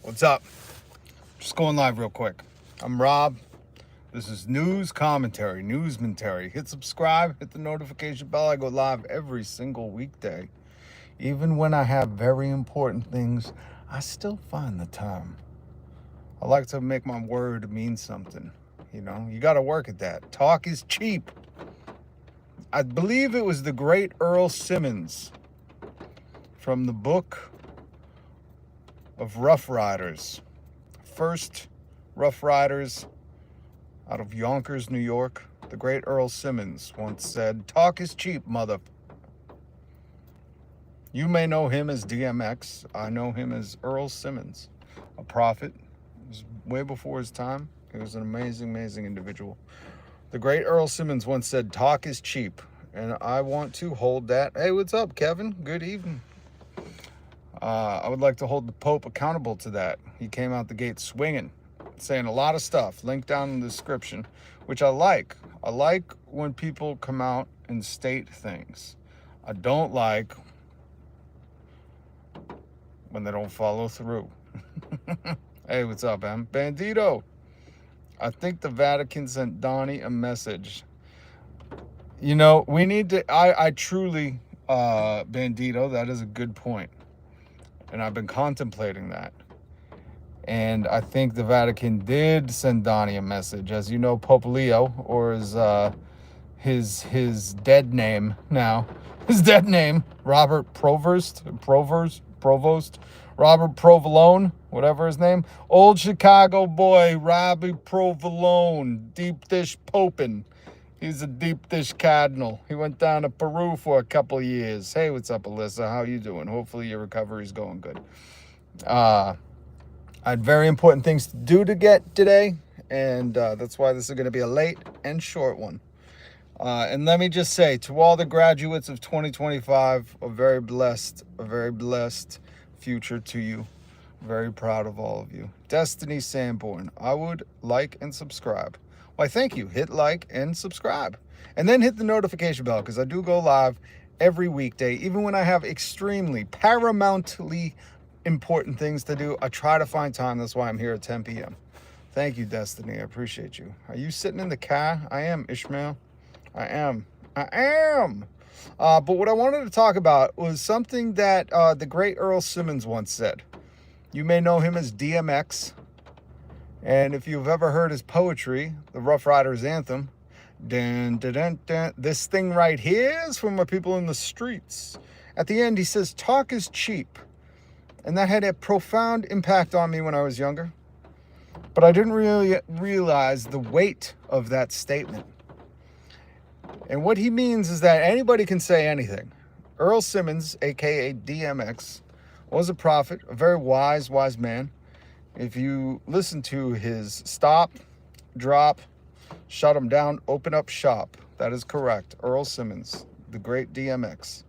What's up? Just going live real quick. I'm Rob. This is news commentary, newsmentary. Hit subscribe, hit the notification bell. I go live every single weekday. Even when I have very important things, I still find the time. I like to make my word mean something. You got to work at that. Talk is cheap. I believe it was the great Earl Simmons from the book of Rough Riders. First Rough Riders out of Yonkers, New York. The great Earl Simmons once said, "Talk is cheap, mother." You may know him as DMX. I know him as Earl Simmons, a prophet. It was way before his time. He was an amazing, amazing individual. The great Earl Simmons once said, "Talk is cheap." And I want to hold that. Hey, what's up, Kevin? Good evening. I would like to hold the Pope accountable to that. He came out the gate swinging, saying a lot of stuff. Link down in the description, which I like. I like when people come out and state things. I don't like when they don't follow through. Hey, what's up, man? Bandito. I think the Vatican sent Donnie a message. We need to, I truly, Bandito, that is a good point. And I've been contemplating that. And I think the Vatican did send Donnie a message. As you know, Pope Leo, or his dead name now, Robert Provost, Robert Provolone, whatever his name, old Chicago boy, Robbie Provolone, deep dish popin'. He's a deep dish cardinal. He went down to Peru for a couple of years. Hey, what's up, Alyssa? How you doing? Hopefully your recovery's going good. I had very important things to do to get today, and that's why this is going to be a late and short one. And let me just say, to all the graduates of 2025, a very blessed future to you. Very proud of all of you. Destiny Sanborn, I would like and subscribe. Why, thank you. Hit like and subscribe. And then hit the notification bell, because I do go live every weekday. Even when I have extremely, paramountly important things to do, I try to find time. That's why I'm here at 10 p.m. Thank you, Destiny. I appreciate you. Are you sitting in the car? I am, Ishmael. I am. But what I wanted to talk about was something that the great Earl Simmons once said. You may know him as DMX. And if you've ever heard his poetry, the Rough Riders anthem, dun, dun, dun, dun, this thing right here is from my people in the streets. At the end, he says, "Talk is cheap." And that had a profound impact on me when I was younger. But I didn't really realize the weight of that statement. And what he means is that anybody can say anything. Earl Simmons, a.k.a. DMX, was a prophet, a very wise man. If you listen to his stop, drop, shut him down, open up shop, that is correct. Earl Simmons, the great DMX.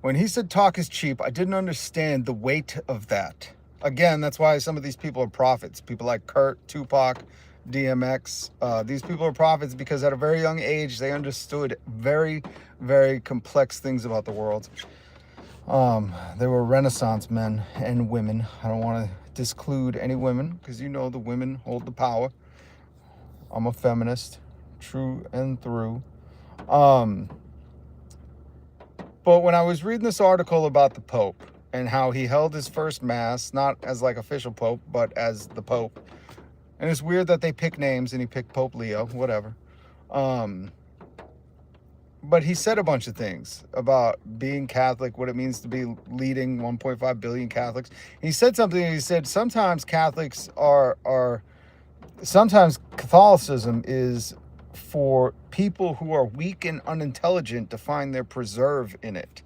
When he said talk is cheap, I didn't understand the weight of that. Again, that's why some of these people are prophets. People like Kurt, Tupac, DMX. These people are prophets because at a very young age, they understood very, very complex things about the world. They were Renaissance men and women. I don't want to disclude any women because the women hold the power. I'm a feminist, true and through. But when I was reading this article about the Pope and how he held his first mass, not as like official Pope, but as the Pope. And it's weird that they pick names and he picked Pope Leo, whatever. But he said a bunch of things about being Catholic, what it means to be leading 1.5 billion Catholics. He said something, he said sometimes Catholics sometimes Catholicism is for people who are weak and unintelligent to find their preserve in it.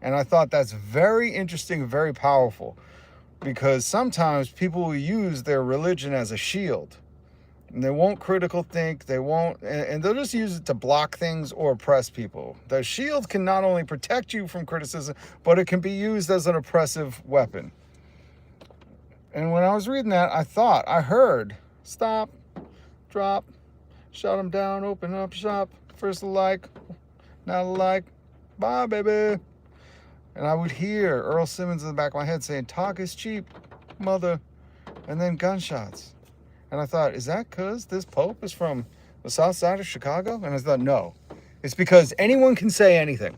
And I thought that's very interesting, very powerful, because sometimes people will use their religion as a shield. And they won't critical think, and they'll just use it to block things or oppress people. The shield can not only protect you from criticism, but it can be used as an oppressive weapon. And when I was reading that, I heard, stop, drop, shut them down, open up shop, first a like, now a like, bye baby. And I would hear Earl Simmons in the back of my head saying, talk is cheap, mother, and then gunshots. And I thought, is that because this Pope is from the south side of Chicago? And I thought, no. It's because anyone can say anything.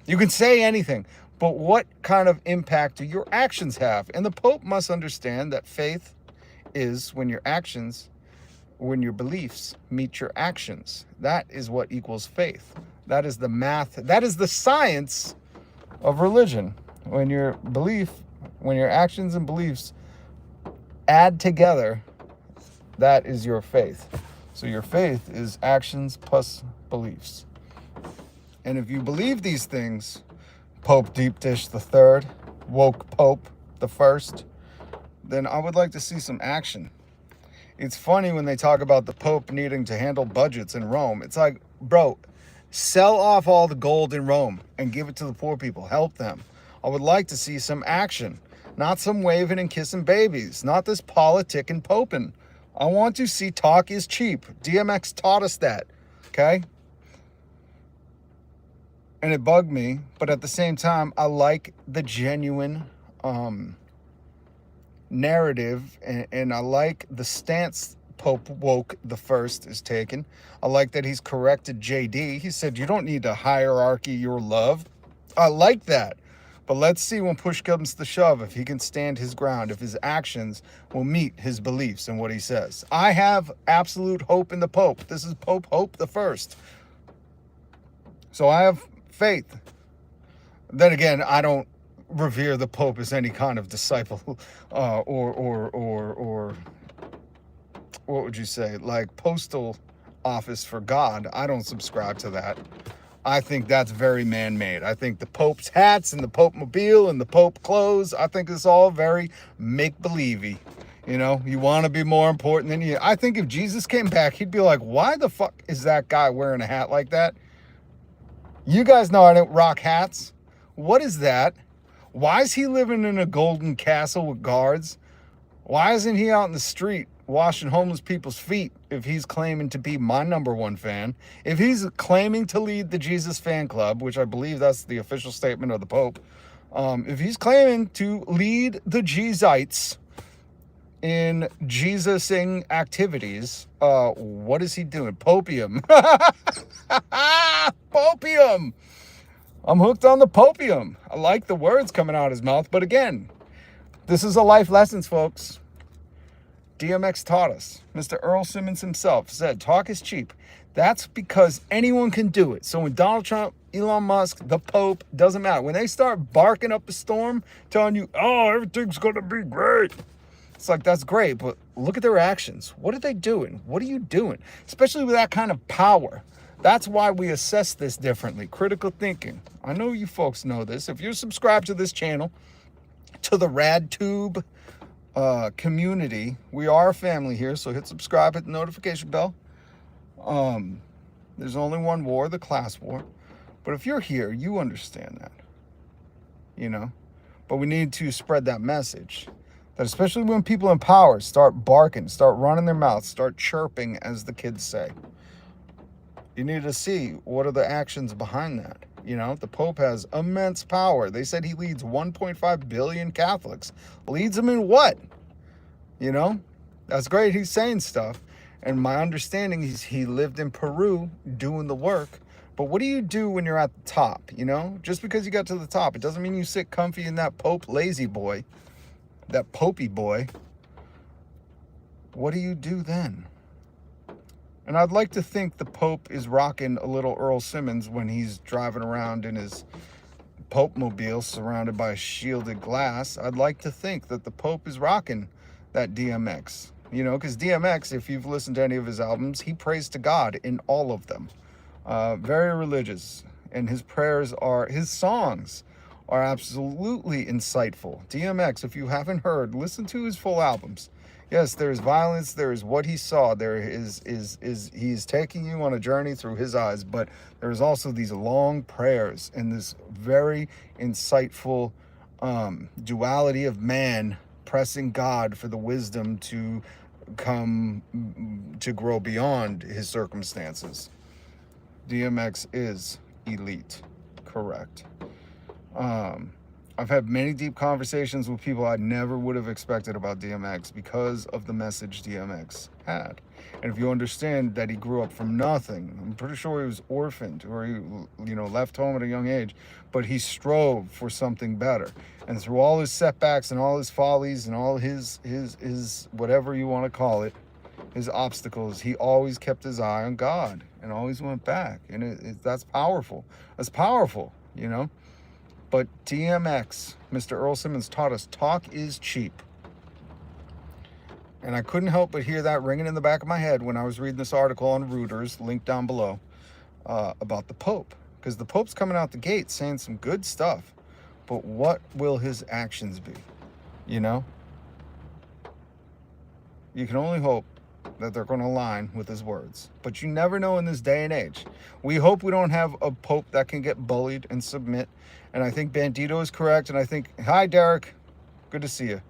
You can say anything. But what kind of impact do your actions have? And the Pope must understand that faith is when your actions, when your beliefs meet your actions. That is what equals faith. That is the math. That is the science of religion. When your actions and beliefs add together, that is your faith. So your faith is actions plus beliefs. And if you believe these things, Pope Deep Dish the Third, woke Pope the First, then I would like to see some action. It's funny when they talk about the Pope needing to handle budgets in Rome. It's like, bro, sell off all the gold in Rome and give it to the poor people. Help them. I would like to see some action, not some waving and kissing babies, not this politicking poping. I want to see talk is cheap. DMX taught us that, okay? And it bugged me, but at the same time, I like the genuine narrative, and I like the stance Pope Woke the First is taking. I like that he's corrected JD. He said, you don't need to hierarchy your love. I like that. But let's see when push comes to shove if he can stand his ground, if his actions will meet his beliefs and what he says. I have absolute hope in the Pope. This is Pope Hope the First. So I have faith. Then again, I don't revere the Pope as any kind of disciple or what would you say, like postal office for God. I don't subscribe to that. I think that's very man-made. I think the Pope's hats and the Pope mobile and the Pope clothes, I think it's all very make-believe-y. You know, you want to be more important than you. I think if Jesus came back, he'd be like, why the fuck is that guy wearing a hat like that? You guys know I don't rock hats. What is that? Why is he living in a golden castle with guards? Why isn't he out in the street washing homeless people's feet if he's claiming to be my number one fan? If he's claiming to lead the Jesus fan club, which I believe that's the official statement of the Pope, if he's claiming to lead the Jesuites in Jesusing activities, what is he doing? Popium. Popium. I'm hooked on the popium. I like the words coming out of his mouth, but again, this is a life lessons, folks. DMX taught us. Mr. Earl Simmons himself said, talk is cheap. That's because anyone can do it. So when Donald Trump, Elon Musk, the Pope, doesn't matter. When they start barking up a storm, telling you, oh, everything's going to be great. It's like, that's great, but look at their actions. What are they doing? What are you doing? Especially with that kind of power. That's why we assess this differently. Critical thinking. I know you folks know this. If you're subscribed to this channel, to the RadTube community, we are a family here, so hit subscribe, hit the notification bell. There's only one war, the class war. But if you're here, you understand that. You know? But we need to spread that message. That especially when people in power start barking, start running their mouths, start chirping, as the kids say. You need to see what are the actions behind that. You know, the Pope has immense power. They said he leads 1.5 billion Catholics. Leads them in what? You know, that's great. He's saying stuff. And my understanding is he lived in Peru doing the work. But what do you do when you're at the top? You know, just because you got to the top, it doesn't mean you sit comfy in that Pope lazy boy, that Popey boy. What do you do then? And I'd like to think the Pope is rocking a little Earl Simmons when he's driving around in his Pope mobile surrounded by shielded glass. I'd like to think that the Pope is rocking that DMX. You know, because DMX, if you've listened to any of his albums, he prays to God in all of them. Very religious. And his prayers are, his songs are absolutely insightful. DMX, if you haven't heard, listen to his full albums. Yes, there is violence, there is what he saw, there is he's taking you on a journey through his eyes, but there's also these long prayers and this very insightful duality of man pressing God for the wisdom to come to grow beyond his circumstances. DMX is elite, correct. I've had many deep conversations with people I never would have expected about DMX because of the message DMX had. And if you understand that he grew up from nothing, I'm pretty sure he was orphaned or he, left home at a young age, but he strove for something better. And through all his setbacks and all his follies and all his whatever you want to call it, his obstacles, he always kept his eye on God and always went back. And that's powerful. That's powerful, But DMX, Mr. Earl Simmons, taught us talk is cheap. And I couldn't help but hear that ringing in the back of my head when I was reading this article on Reuters, linked down below, about the Pope. Because the Pope's coming out the gate saying some good stuff. But what will his actions be? You can only hope that they're going to align with his words. But you never know in this day and age. We hope we don't have a Pope that can get bullied and submit. And I think Bandito is correct. And I think, hi, Derek. Good to see you.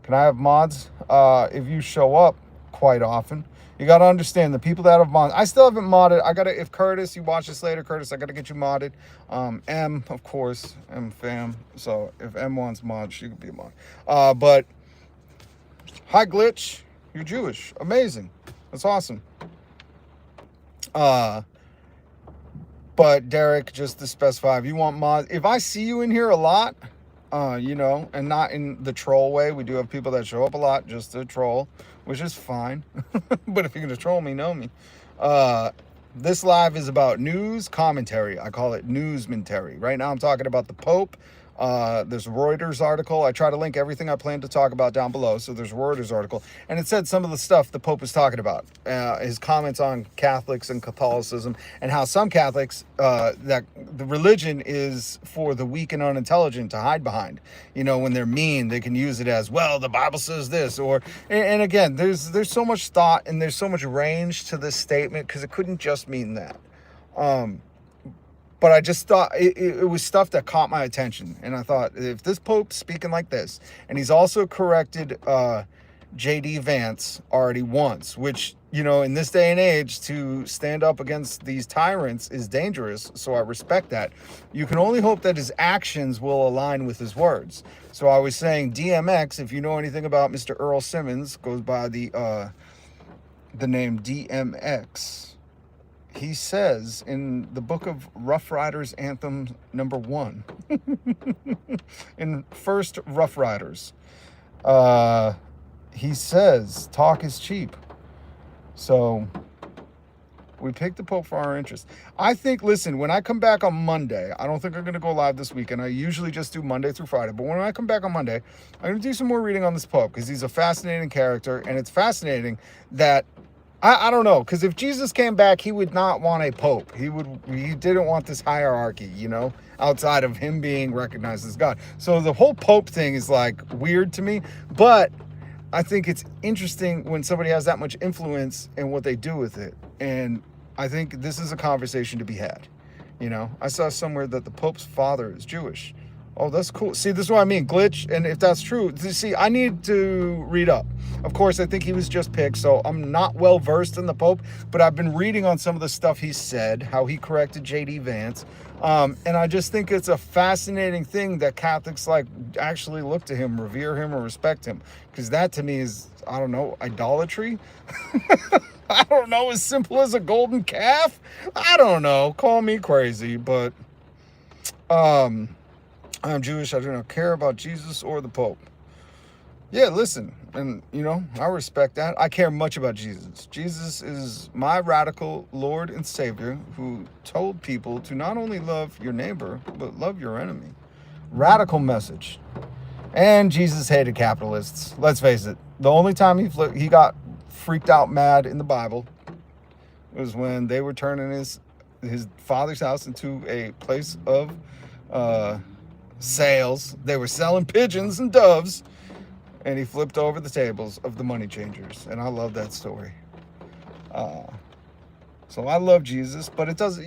Can I have mods? If you show up quite often, you got to understand the people that have modded. I still haven't modded. If Curtis, you watch this later, Curtis, I got to get you modded. M, of course, M fam. So if M wants mods, she could be a mod. But hi, Glitch. You're Jewish. Amazing. That's awesome. But Derek, just to specify, if you want mods, if I see you in here a lot, and not in the troll way. We do have people that show up a lot just to troll, which is fine. But if you're going to troll me, know me. This live is about news commentary. I call it newsmentary. Right now I'm talking about the Pope. There's a Reuters article. I try to link everything I plan to talk about down below. So there's a Reuters article. And it said some of the stuff the Pope is talking about. His comments on Catholics and Catholicism. And how some Catholics, that the religion is for the weak and unintelligent to hide behind. When they're mean, they can use it as, well, the Bible says this. And again, there's so much thought and there's so much range to this statement. Because it couldn't just mean that. But I just thought it was stuff that caught my attention. And I thought, if this Pope's speaking like this, and he's also corrected J.D. Vance already once, which, in this day and age, to stand up against these tyrants is dangerous. So I respect that. You can only hope that his actions will align with his words. So I was saying DMX, if you know anything about Mr. Earl Simmons, goes by the name DMX. He says in the book of Rough Riders Anthem number 1, in First Rough Riders, he says, talk is cheap. So we picked the Pope for our interest. I think, listen, when I come back on Monday, I don't think I'm going to go live this weekend. I usually just do Monday through Friday. But when I come back on Monday, I'm going to do some more reading on this Pope because he's a fascinating character. And it's fascinating that I don't know, because if Jesus came back, he would not want a pope. He didn't want this hierarchy, outside of him being recognized as God. So the whole pope thing is like weird to me, but I think it's interesting when somebody has that much influence in what they do with it. And I think this is a conversation to be had. I saw somewhere that the Pope's father is Jewish. Oh, that's cool. See, this is what I mean, Glitch. And if that's true, see, I need to read up. Of course, I think he was just picked, so I'm not well versed in the Pope, but I've been reading on some of the stuff he said, how he corrected J.D. Vance. And I just think it's a fascinating thing that Catholics actually look to him, revere him, or respect him. Because that to me is, I don't know, idolatry. I don't know, as simple as a golden calf. I don't know. Call me crazy, but I'm Jewish. I do not care about Jesus or the Pope. Yeah, listen, and I respect that. I care much about Jesus. Jesus is my radical Lord and Savior who told people to not only love your neighbor, but love your enemy. Radical message. And Jesus hated capitalists. Let's face it. The only time he got freaked out mad in the Bible was when they were turning his father's house into a place of sales. They were selling pigeons and doves, and he flipped over the tables of the money changers. And I love that story. So I love Jesus, but it doesn't,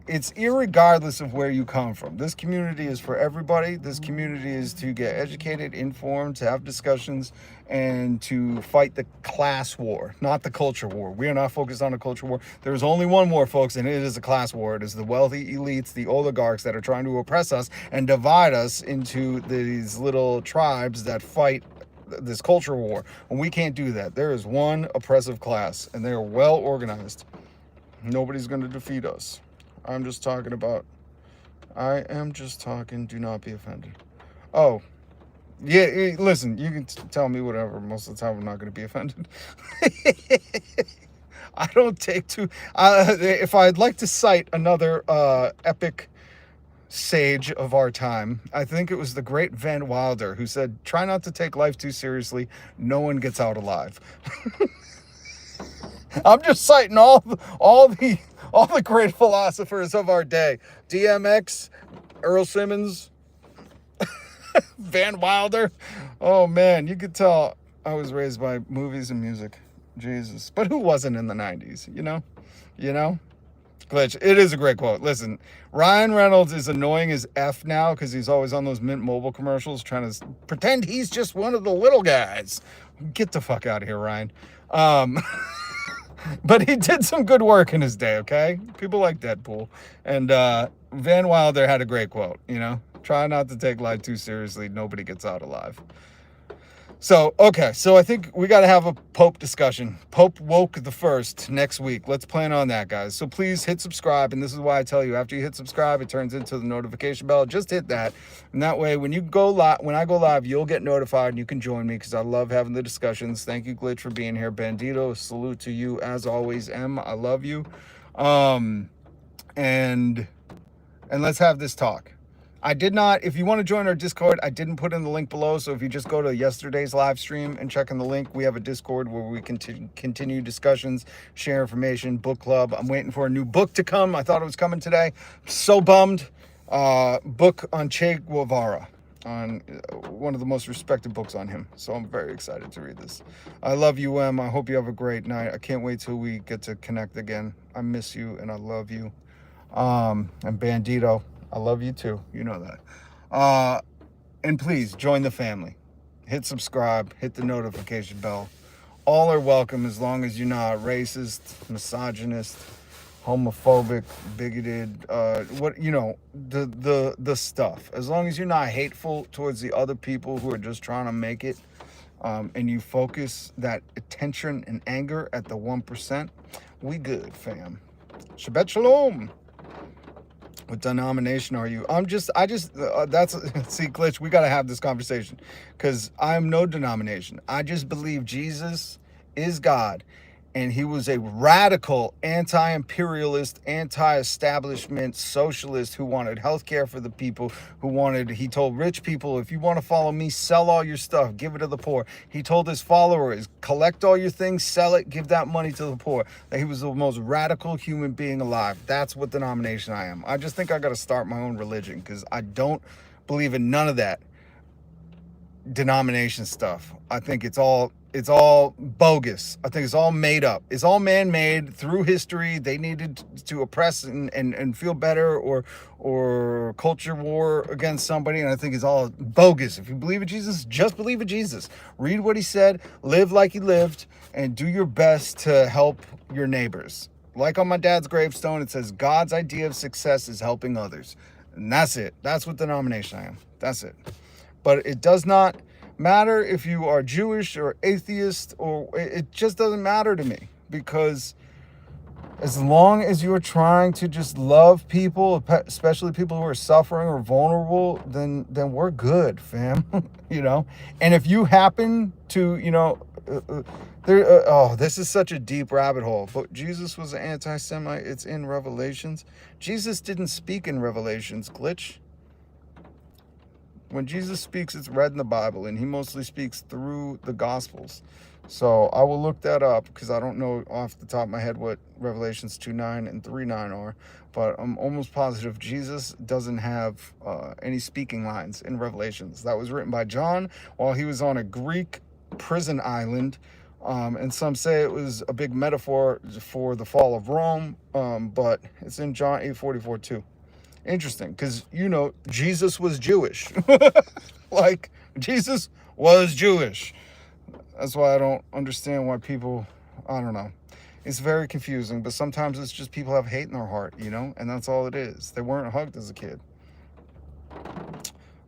it's irregardless of where you come from. This community is for everybody. This community is to get educated, informed, to have discussions, and to fight the class war, not the culture war. We are not focused on a culture war. There's only one war, folks, and it is a class war. It is the wealthy elites, the oligarchs that are trying to oppress us and divide us into these little tribes that fight this culture war. And we can't do that. There is one oppressive class, and they are well organized. Nobody's going to defeat us. I am just talking, do not be offended. Oh, yeah, listen, you can tell me whatever. Most of the time I'm not going to be offended. I don't take if I'd like to cite another epic sage of our time, I think it was the great Van Wilder who said, try not to take life too seriously. No one gets out alive. I'm just citing all the great philosophers of our day. DMX, Earl Simmons, Van Wilder. Oh man, you could tell I was raised by movies and music. Jesus. But who wasn't in the 90s, you know? Glitch. It is a great quote. Listen, Ryan Reynolds is annoying as F now because he's always on those Mint Mobile commercials trying to pretend he's just one of the little guys. Get the fuck out of here, Ryan. But he did some good work in his day, okay? People like Deadpool. And Van Wilder had a great quote, try not to take life too seriously. Nobody gets out alive. So, okay, so I think we got to have a Pope discussion. Pope Woke the First next week. Let's plan on that, guys. So please hit subscribe, and this is why I tell you, after you hit subscribe, it turns into the notification bell. Just hit that, and that way, when I go live, you'll get notified, and you can join me, because I love having the discussions. Thank you, Glitch, for being here. Bandito, salute to you, as always. M, I love you. And let's have this talk. I did not, if you want to join our Discord, I didn't put in the link below. So if you just go to yesterday's live stream and check in the link, we have a Discord where we continue discussions, share information, book club. I'm waiting for a new book to come. I thought it was coming today. So bummed. Book on Che Guevara, on one of the most respected books on him. So I'm very excited to read this. I love you, Em. I hope you have a great night. I can't wait till we get to connect again. I miss you and I love you. And Bandito, I love you too. You know that. And please join the family. Hit subscribe. Hit the notification bell. All are welcome as long as you're not racist, misogynist, homophobic, bigoted. The stuff. As long as you're not hateful towards the other people who are just trying to make it, and you focus that attention and anger at the 1%, we good, fam. Shabbat shalom. What denomination are you? See, Glitch, we got to have this conversation because I'm no denomination. I just believe Jesus is God, and he was a radical anti-imperialist, anti-establishment socialist who wanted healthcare for the people, he told rich people, if you want to follow me, sell all your stuff, give it to the poor. He told his followers, collect all your things, sell it, give that money to the poor. That he was the most radical human being alive. That's what denomination I am. I just think I got to start my own religion because I don't believe in none of that denomination stuff. I think it's all bogus. I think it's all made up. It's all man-made through history. They needed to oppress and feel better or culture war against somebody. And I think it's all bogus. If you believe in Jesus, just believe in Jesus. Read what he said, live like he lived, and do your best to help your neighbors. Like on my dad's gravestone, it says, God's idea of success is helping others. And that's it. That's what denomination I am. That's it. But it does not matter if you are Jewish or atheist, or it just doesn't matter to me, because as long as you're trying to just love people, especially people who are suffering or vulnerable, then we're good, fam. And if you happen to, this is such a deep rabbit hole, but Jesus was an anti-Semite. It's in Revelations. Jesus didn't speak in Revelations, Glitch. When Jesus speaks, it's read in the Bible, and he mostly speaks through the Gospels. So I will look that up because I don't know off the top of my head what Revelations 2:9 and 3:9 are, but I'm almost positive Jesus doesn't have any speaking lines in Revelations. That was written by John while he was on a Greek prison island And some say it was a big metaphor for the fall of Rome, but it's in John 8:44 too. Interesting, because Jesus was Jewish. Like, Jesus was Jewish. That's why I don't understand why people, I don't know. It's very confusing, but sometimes it's just people have hate in their heart, and that's all it is. They weren't hugged as a kid.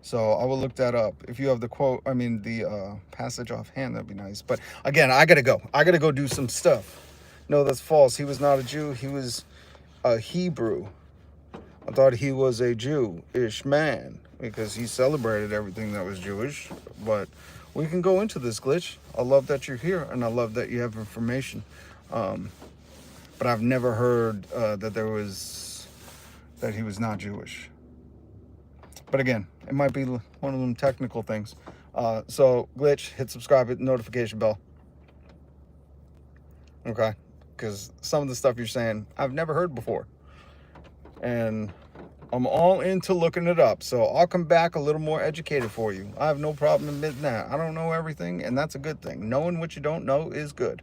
So I will look that up. If you have the quote, the passage offhand, that'd be nice. But again, I gotta go. I gotta go do some stuff. No, that's false. He was not a Jew. He was a Hebrew. I thought he was a Jewish man because he celebrated everything that was Jewish. But we can go into this, Glitch. I love that you're here, and I love that you have information. But I've never heard that he was not Jewish. But again, it might be one of them technical things. So, Glitch, hit subscribe, hit the notification bell. Okay? Because some of the stuff you're saying, I've never heard before. And I'm all into looking it up. So I'll come back a little more educated for you. I have no problem admitting that. I don't know everything, and that's a good thing. Knowing what you don't know is good.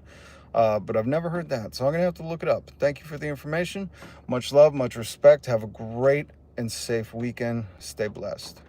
But I've never heard that. So I'm going to have to look it up. Thank you for the information. Much love, much respect. Have a great and safe weekend. Stay blessed.